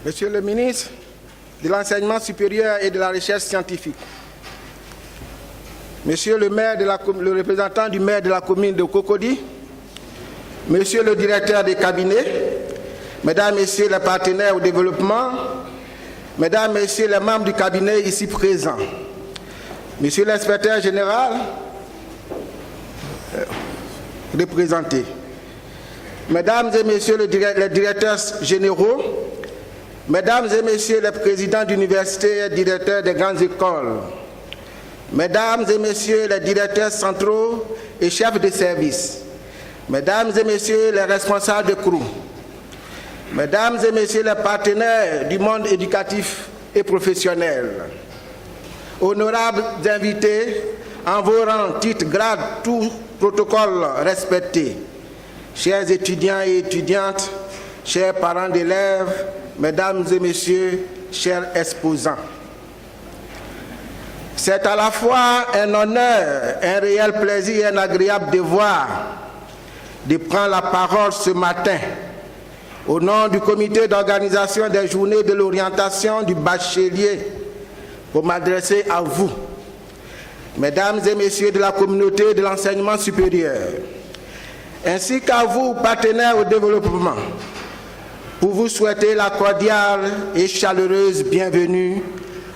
Monsieur le ministre de l'Enseignement supérieur et de la Recherche scientifique, Monsieur le représentant du maire de la commune de Cocody, Monsieur le directeur des cabinets, Mesdames, Messieurs les partenaires au développement, Mesdames, Messieurs les membres du cabinet ici présents, Monsieur l'inspecteur général, représenté, Mesdames et Messieurs les directeurs généraux, Mesdames et Messieurs les présidents d'université et directeurs des grandes écoles, Mesdames et Messieurs les directeurs centraux et chefs de service, Mesdames et Messieurs les responsables de CROU, Mesdames et Messieurs les partenaires du monde éducatif et professionnel, honorables invités, en vos rangs, titres, grades, tout protocole respecté, chers étudiants et étudiantes, chers parents d'élèves, Mesdames et Messieurs, chers exposants. C'est à la fois un honneur, un réel plaisir et un agréable devoir de prendre la parole ce matin au nom du comité d'organisation des journées de l'orientation du bachelier pour m'adresser à vous, Mesdames et Messieurs de la communauté de l'enseignement supérieur, ainsi qu'à vous, partenaires au développement, pour vous souhaiter la cordiale et chaleureuse bienvenue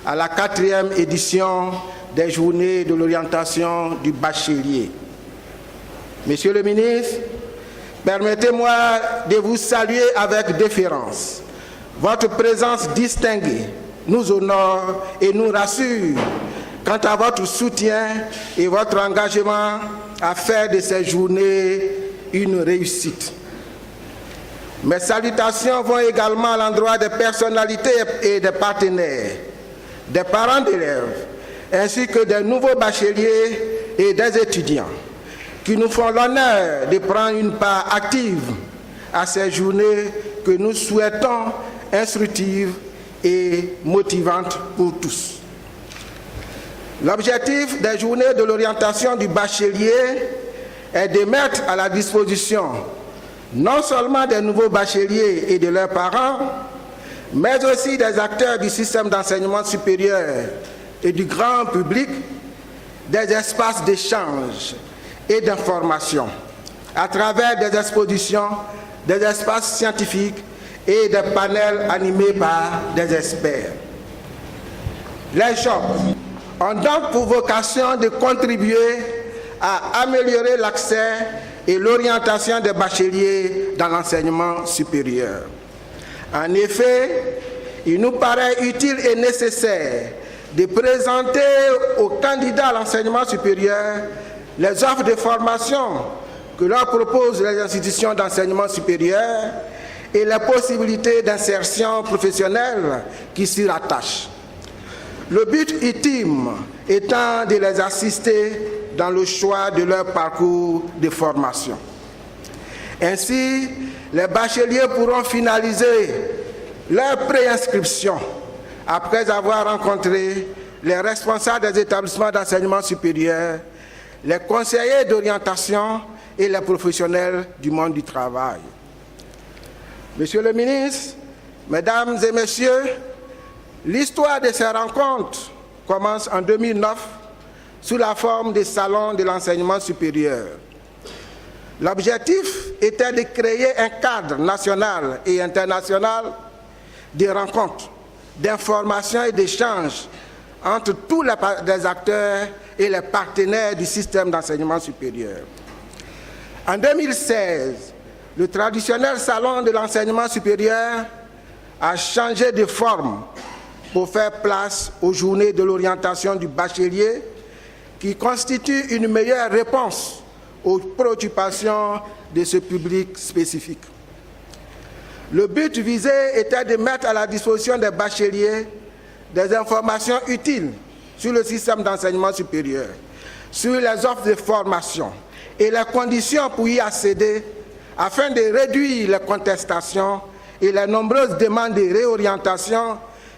à la 4e édition des journées de l'orientation du bachelier. Monsieur le ministre, permettez-moi de vous saluer avec déférence. Votre présence distinguée nous honore et nous rassure quant à votre soutien et votre engagement à faire de ces journées une réussite. Mes salutations vont également à l'endroit des personnalités et des partenaires, des parents d'élèves, ainsi que des nouveaux bacheliers et des étudiants qui nous font l'honneur de prendre une part active à ces journées que nous souhaitons instructives et motivantes pour tous. L'objectif des journées de l'orientation du bachelier est de mettre à la disposition non seulement des nouveaux bacheliers et de leurs parents, mais aussi des acteurs du système d'enseignement supérieur et du grand public, des espaces d'échange et d'information à travers des expositions, des espaces scientifiques et des panels animés par des experts. Les JOP ont donc pour vocation de contribuer à améliorer l'accès et l'orientation des bacheliers dans l'enseignement supérieur. En effet, il nous paraît utile et nécessaire de présenter aux candidats à l'enseignement supérieur les offres de formation que leur proposent les institutions d'enseignement supérieur et les possibilités d'insertion professionnelle qui s'y rattachent. Le but ultime étant de les assister dans le choix de leur parcours de formation. Ainsi, les bacheliers pourront finaliser leur préinscription après avoir rencontré les responsables des établissements d'enseignement supérieur, les conseillers d'orientation et les professionnels du monde du travail. Monsieur le ministre, Mesdames et Messieurs, l'histoire de ces rencontres commence en 2009 sous la forme des salons de l'enseignement supérieur. L'objectif était de créer un cadre national et international de rencontres, d'information et d'échanges entre tous les acteurs et les partenaires du système d'enseignement supérieur. En 2016, le traditionnel salon de l'enseignement supérieur a changé de forme pour faire place aux journées de l'orientation du bachelier qui constituent une meilleure réponse aux préoccupations de ce public spécifique. Le but visé était de mettre à la disposition des bacheliers des informations utiles sur le système d'enseignement supérieur, sur les offres de formation et les conditions pour y accéder afin de réduire les contestations et les nombreuses demandes de réorientation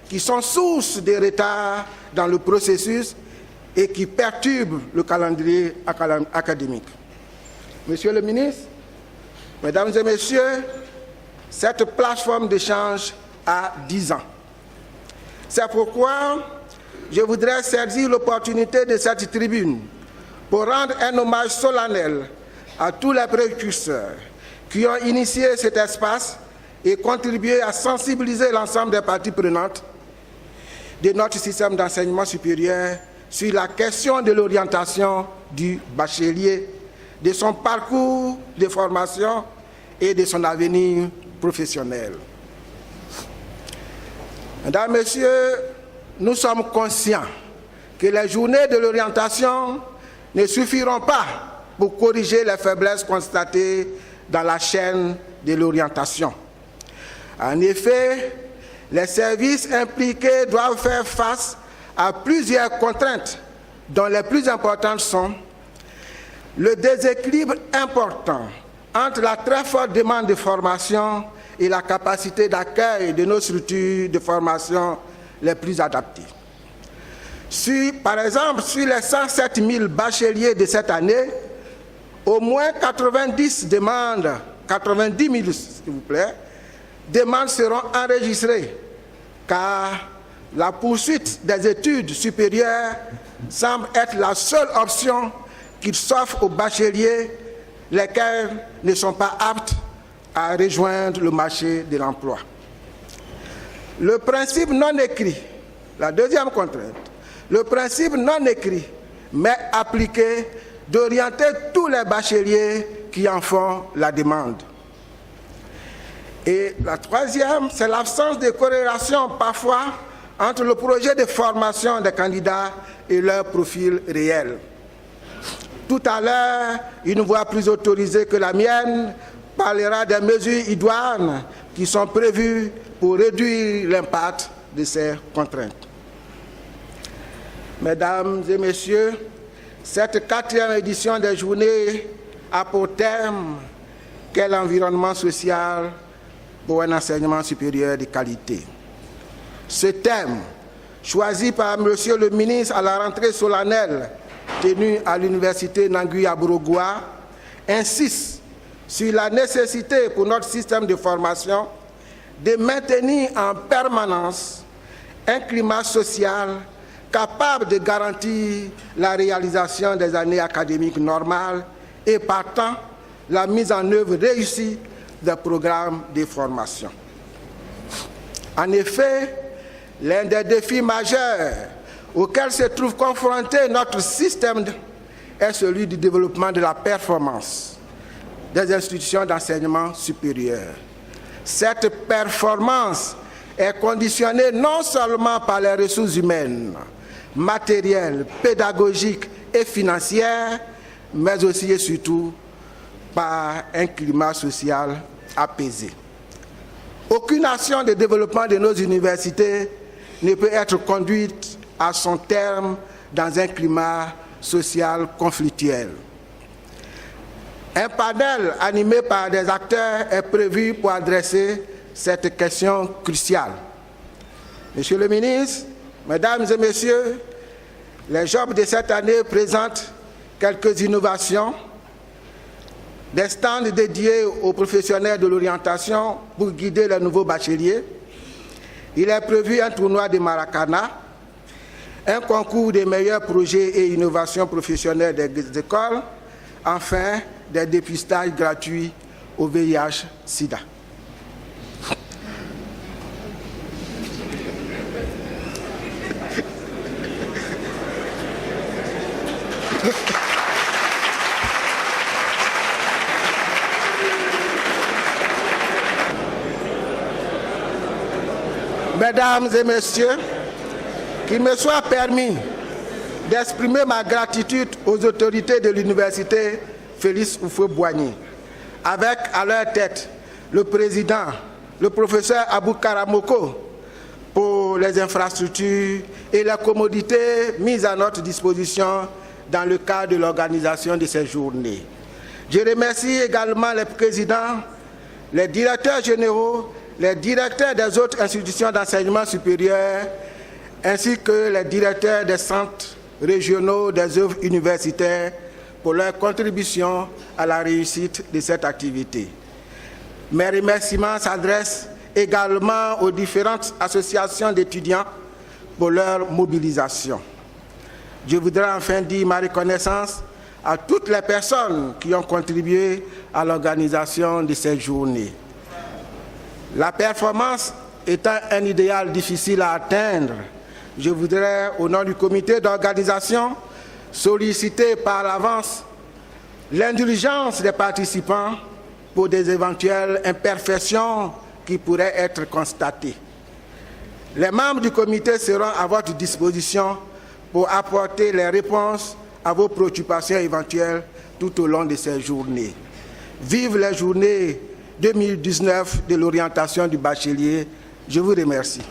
qui sont source de retard dans le processus et qui perturbent le calendrier académique. Monsieur le ministre, Mesdames et Messieurs, cette plateforme d'échange à 10 ans. C'est pourquoi je voudrais saisir l'opportunité de cette tribune pour rendre un hommage solennel à tous les précurseurs qui ont initié cet espace et contribué à sensibiliser l'ensemble des parties prenantes de notre système d'enseignement supérieur sur la question de l'orientation du bachelier, de son parcours de formation et de son avenir professionnel. Mesdames, Messieurs, nous sommes conscients que les journées de l'orientation ne suffiront pas pour corriger les faiblesses constatées dans la chaîne de l'orientation. En effet, les services impliqués doivent faire face à plusieurs contraintes, dont les plus importantes sont le déséquilibre important entre la très forte demande de formation et la capacité d'accueil de nos structures de formation les plus adaptées. Par exemple, sur les 107 000 bacheliers de cette année, au moins 90 000 s'il vous plaît, demandes seront enregistrées, car la poursuite des études supérieures semble être la seule option qui s'offre aux bacheliers, lesquels ne sont pas aptes à rejoindre le marché de l'emploi. Le principe non écrit, la deuxième contrainte, le principe non écrit, mais appliqué, d'orienter tous les bacheliers qui en font la demande. Et la troisième, c'est l'absence de corrélation parfois entre le projet de formation des candidats et leur profil réel. Tout à l'heure, une voix plus autorisée que la mienne parlera des mesures idoines qui sont prévues pour réduire l'impact de ces contraintes. Mesdames et Messieurs, cette 4e édition des Journées a pour thème « Quel environnement social pour un enseignement supérieur de qualité ». Ce thème, choisi par Monsieur le ministre à la rentrée solennelle tenue à l'université Nangui-Aburogoua, insiste sur la nécessité pour notre système de formation de maintenir en permanence un climat social capable de garantir la réalisation des années académiques normales et partant la mise en œuvre réussie des programmes de formation. En effet, l'un des défis majeurs auxquels se trouve confronté notre système est celui du développement de la performance des institutions d'enseignement supérieur. Cette performance est conditionnée non seulement par les ressources humaines, matérielles, pédagogiques et financières, mais aussi et surtout par un climat social apaisé. Aucune action de développement de nos universités ne peut être conduite à son terme dans un climat social conflictuel. Un panel animé par des acteurs est prévu pour adresser cette question cruciale. Monsieur le ministre, Mesdames et Messieurs, les jobs de cette année présentent quelques innovations, des stands dédiés aux professionnels de l'orientation pour guider les nouveaux bacheliers. Il est prévu un tournoi de Maracana, un concours des meilleurs projets et innovations professionnelles des écoles, enfin des dépistages gratuits au VIH-Sida. Mesdames et Messieurs, qu'il me soit permis d'exprimer ma gratitude aux autorités de l'université Félix Houphouët-Boigny, avec à leur tête le président, le professeur Abou Karamoko, pour les infrastructures et les commodités mises à notre disposition dans le cadre de l'organisation de ces journées. Je remercie également les présidents, les directeurs généraux, les directeurs des autres institutions d'enseignement supérieur, ainsi que les directeurs des centres régionaux des œuvres universitaires pour leur contribution à la réussite de cette activité. Mes remerciements s'adressent également aux différentes associations d'étudiants pour leur mobilisation. Je voudrais enfin dire ma reconnaissance à toutes les personnes qui ont contribué à l'organisation de cette journée. La performance étant un idéal difficile à atteindre, je voudrais, au nom du comité d'organisation, solliciter par l'avance l'indulgence des participants pour des éventuelles imperfections qui pourraient être constatées. Les membres du comité seront à votre disposition pour apporter les réponses à vos préoccupations éventuelles tout au long de ces journées. Vive les journées 2019 de l'orientation du bachelier. Je vous remercie.